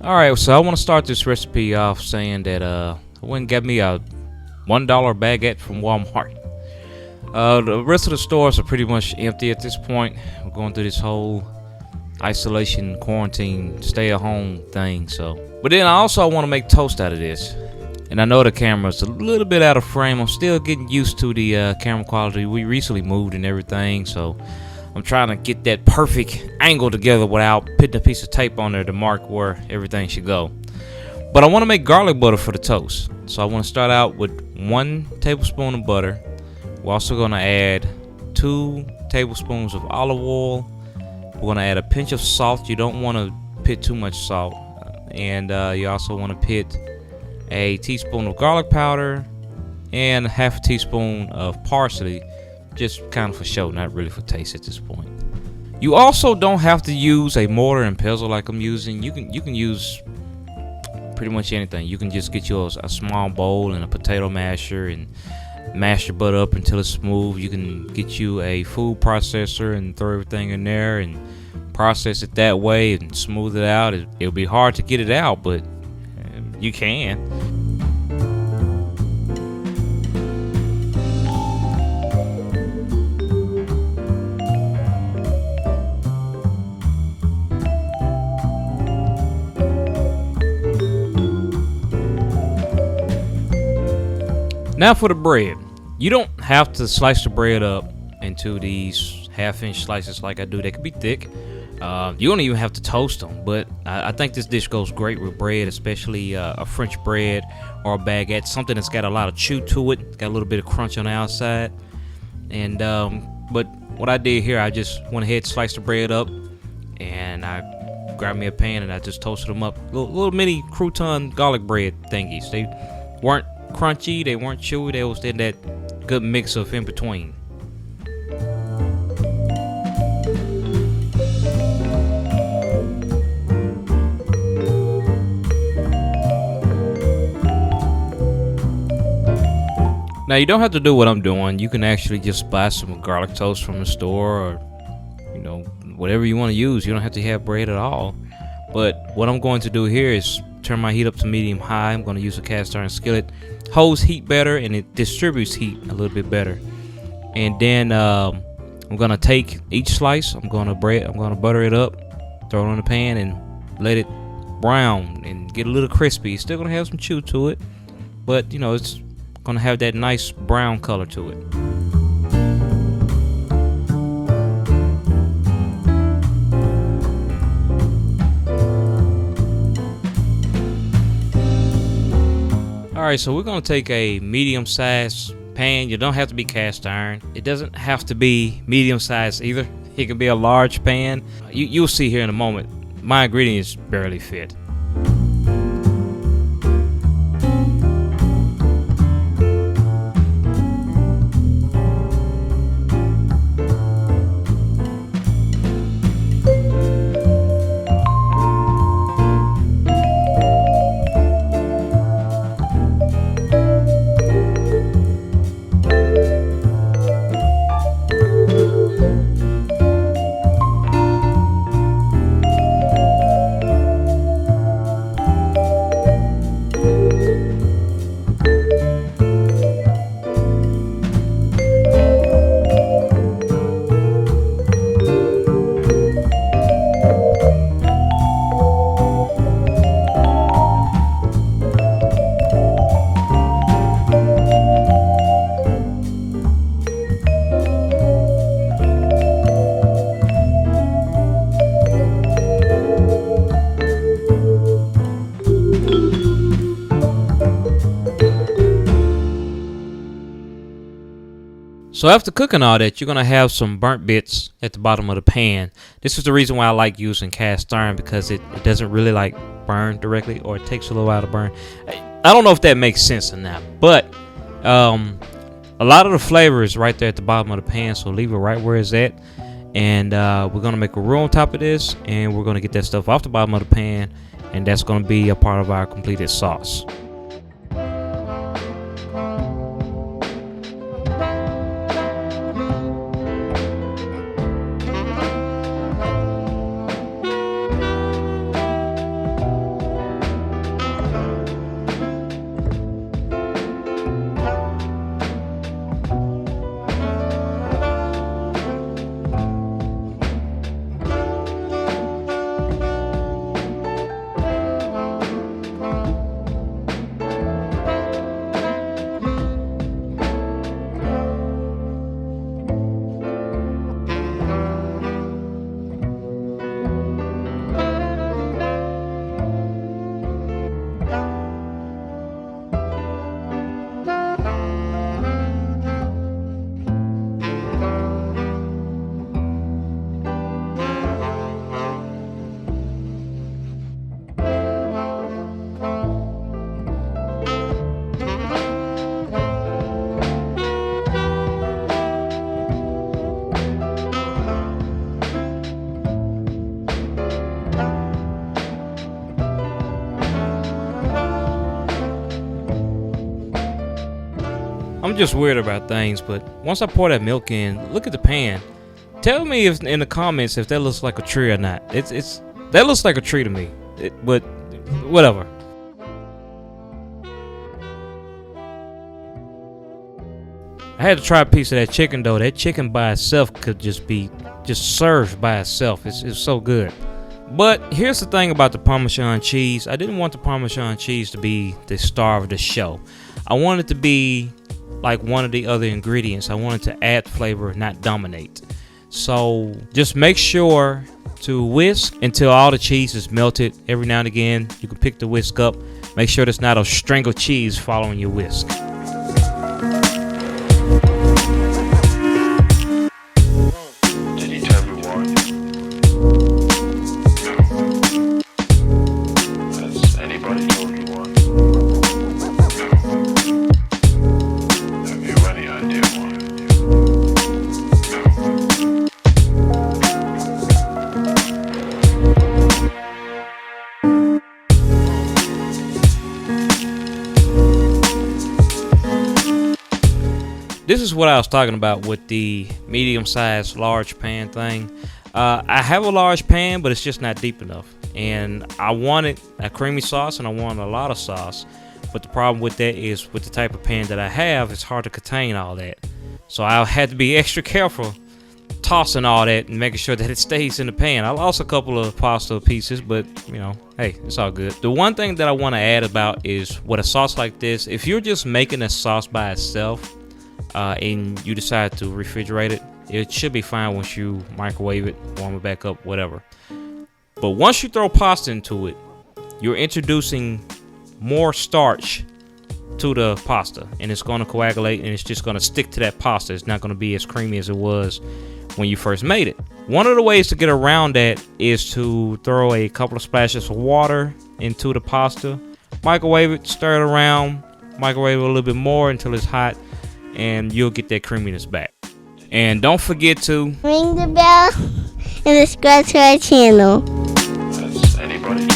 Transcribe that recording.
Alright, so I want to start this recipe off saying that I went and got me a $1 baguette from Walmart. The rest of the stores are pretty much empty at this point. We're going through this whole isolation, quarantine, stay at home thing. But then I also want to make toast out of this. And I know the camera's a little bit out of frame. I'm still getting used to the camera quality. We recently moved and everything, so I'm trying to get that perfect angle together without putting a piece of tape on there to mark where everything should go. But I want to make garlic butter for the toast. So I want to start out with 1 tablespoon of butter. We're also going to add 2 tablespoons of olive oil. We're going to add a pinch of salt. You don't want to put too much salt. And you also want to put a teaspoon of garlic powder and half a teaspoon of parsley, just kind of for show, not really for taste at this point. You also don't have to use a mortar and pestle like I'm using. You can use pretty much anything. You can just get you a small bowl and a potato masher and mash your butter up until it's smooth. You can get you a food processor and throw everything in there and process it that way and smooth it out. It'll be hard to get it out, but you can. Now for the bread. You don't have to slice the bread up into these half-inch slices like I do. They can be thick. You don't even have to toast them, but I think this dish goes great with bread, especially a French bread or a baguette, something that's got a lot of chew to it, got a little bit of crunch on the outside. And but what I did here, I just went ahead, sliced the bread up, and I grabbed me a pan and I just toasted them up. Little mini crouton garlic bread thingies. They weren't crunchy, they weren't chewy, they was in that good mix of in between. Now you don't have to do what I'm doing. You can actually just buy some garlic toast from the store, or whatever you want to use. You don't have to have bread at all. But what I'm going to do here is turn my heat up to medium high. I'm going to use a cast iron skillet. Holds heat better and it distributes heat a little bit better. And then I'm going to take each slice. I'm going to butter it up, throw it in the pan, and let it brown and get a little crispy. It's still going to have some chew to it, but it's going to have that nice brown color to it. Alright, so we're going to take a medium-sized pan. You don't have to be cast iron. It doesn't have to be medium-sized either. It can be a large pan. You'll see here in a moment. My ingredients barely fit. So after cooking all that, you're going to have some burnt bits at the bottom of the pan. This is the reason why I like using cast iron, because it doesn't really burn directly, or it takes a little while to burn. I don't know if that makes sense or not, but a lot of the flavor is right there at the bottom of the pan, so leave it right where it's at. And we're going to make a roux on top of this, and we're going to get that stuff off the bottom of the pan, and that's going to be a part of our completed sauce. I'm just weird about things, but once I pour that milk in, look at the pan. Tell me if in the comments if that looks like a tree or not. It's that looks like a tree to me. But whatever. I had to try a piece of that chicken though. That chicken by itself could just be served by itself. It's so good. But here's the thing about the Parmesan cheese. I didn't want the Parmesan cheese to be the star of the show. I wanted it to be like one of the other ingredients. I wanted to add flavor, not dominate. So just make sure to whisk until all the cheese is melted. Every now and again, you can pick the whisk up. Make sure there's not a string of cheese following your whisk. Did he tell you why? Has anybody told you why? Have you any idea why? This is what I was talking about with the medium-sized large pan thing. I have a large pan, but it's just not deep enough. And I wanted a creamy sauce and I wanted a lot of sauce. But the problem with that is with the type of pan that I have, it's hard to contain all that. So I had to be extra careful tossing all that and making sure that it stays in the pan. I lost a couple of pasta pieces, but you know, hey, it's all good. The one thing that I want to add about is with a sauce like this, if you're just making a sauce by itself, and you decide to refrigerate it, it should be fine once you microwave it, warm it back up, whatever. But once you throw pasta into it, you're introducing more starch to the pasta, and it's going to coagulate and it's just going to stick to that pasta. It's not going to be as creamy as it was when you first made it. One of the ways to get around that is to throw a couple of splashes of water into the pasta, microwave it, stir it around, microwave it a little bit more until it's hot, and you'll get that creaminess back. And don't forget to ring the bell and subscribe to our channel. Has anybody